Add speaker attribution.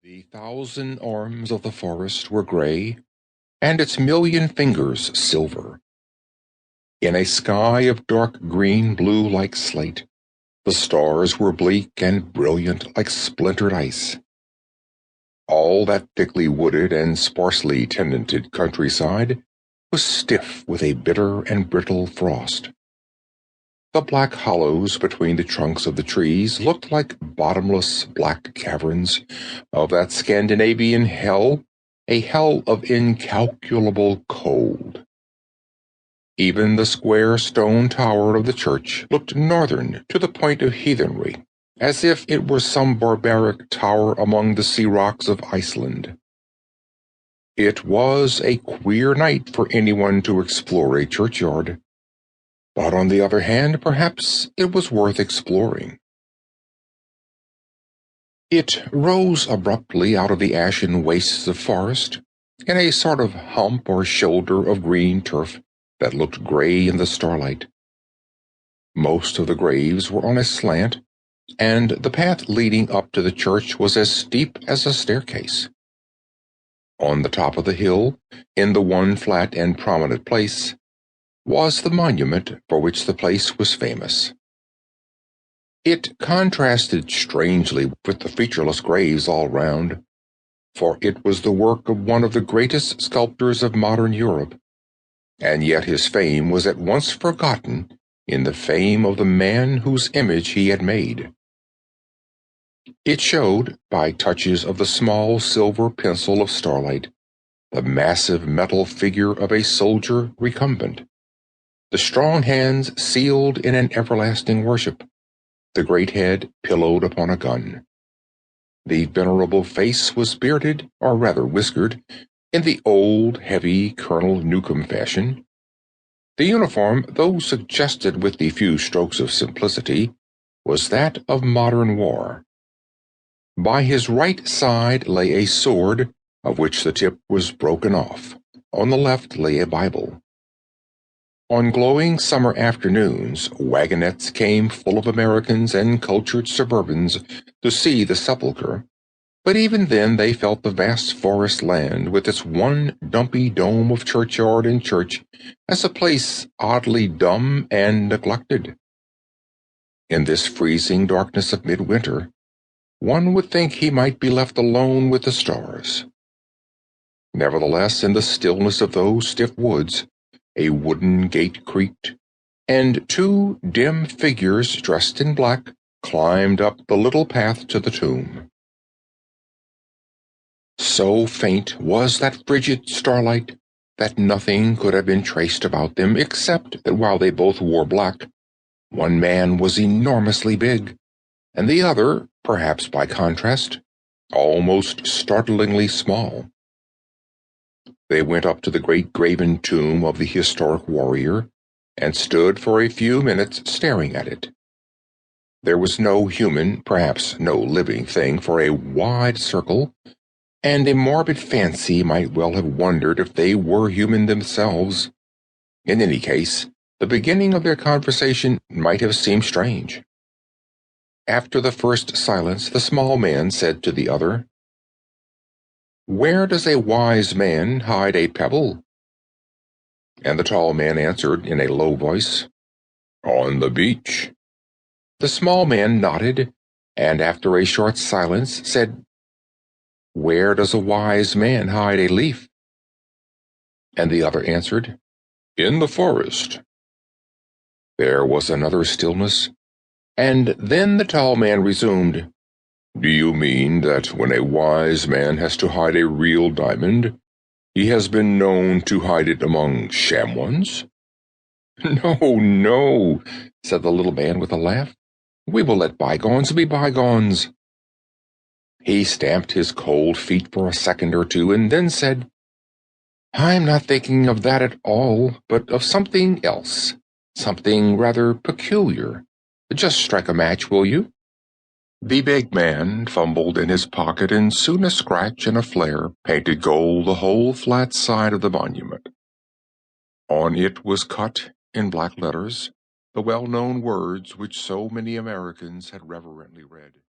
Speaker 1: The thousand arms of the forest were gray, and its million fingers silver. In a sky of dark green blue like slate, the stars were bleak and brilliant like splintered ice. All that thickly wooded and sparsely tenanted countryside was stiff with a bitter and brittle frost. The black hollows between the trunks of the trees looked like bottomless black caverns of that Scandinavian hell, a hell of incalculable cold. Even the square stone tower of the church looked northern to the point of heathenry, as if it were some barbaric tower among the sea rocks of Iceland. It was a queer night for anyone to explore a churchyard. But on the other hand, perhaps it was worth exploring. It rose abruptly out of the ashen wastes of forest, in a sort of hump or shoulder of green turf that looked gray in the starlight. Most of the graves were on a slant, and the path leading up to the church was as steep as a staircase. On the top of the hill, in the one flat and prominent place, was the monument for which the place was famous. It contrasted strangely with the featureless graves all round, for it was the work of one of the greatest sculptors of modern Europe, and yet his fame was at once forgotten in the fame of the man whose image he had made. It showed, by touches of the small silver pencil of starlight, the massive metal figure of a soldier recumbent, the strong hands sealed in an everlasting worship, the great head pillowed upon a gun. The venerable face was bearded, or rather whiskered, in the old, heavy Colonel Newcomb fashion. The uniform, though suggested with the few strokes of simplicity, was that of modern war. By his right side lay a sword, of which the tip was broken off. On the left lay a Bible. On glowing summer afternoons, wagonettes came full of Americans and cultured suburbans to see the sepulchre, but even then they felt the vast forest land with its one dumpy dome of churchyard and church as a place oddly dumb and neglected. In this freezing darkness of midwinter, one would think he might be left alone with the stars. Nevertheless, in the stillness of those stiff woods, a wooden gate creaked, and two dim figures dressed in black climbed up the little path to the tomb. So faint was that frigid starlight that nothing could have been traced about them except that while they both wore black, one man was enormously big, and the other, perhaps by contrast, almost startlingly small. They went up to the great graven tomb of the historic warrior, and stood for a few minutes staring at it. There was no human, perhaps no living thing for a wide circle, and a morbid fancy might well have wondered if they were human themselves. In any case, the beginning of their conversation might have seemed strange. After the first silence, the small man said to the other, "Where does a wise man hide a pebble?" And the tall man answered in a low voice, "On the beach." The small man nodded, and after a short silence said, "Where does a wise man hide a leaf?" And the other answered, "In the forest." There was another stillness, and then the tall man resumed, "Do you mean that when a wise man has to hide a real diamond, he has been known to hide it among sham ones?" "No, no," said the little man with a laugh. "We will let bygones be bygones." He stamped his cold feet for a second or two, and then said, "I'm not thinking of that at all, but of something else, something rather peculiar. Just strike a match, will you?" The big man fumbled in his pocket, and soon a scratch and a flare painted gold the whole flat side of the monument. On it was cut, in black letters, the well-known words which so many Americans had reverently read.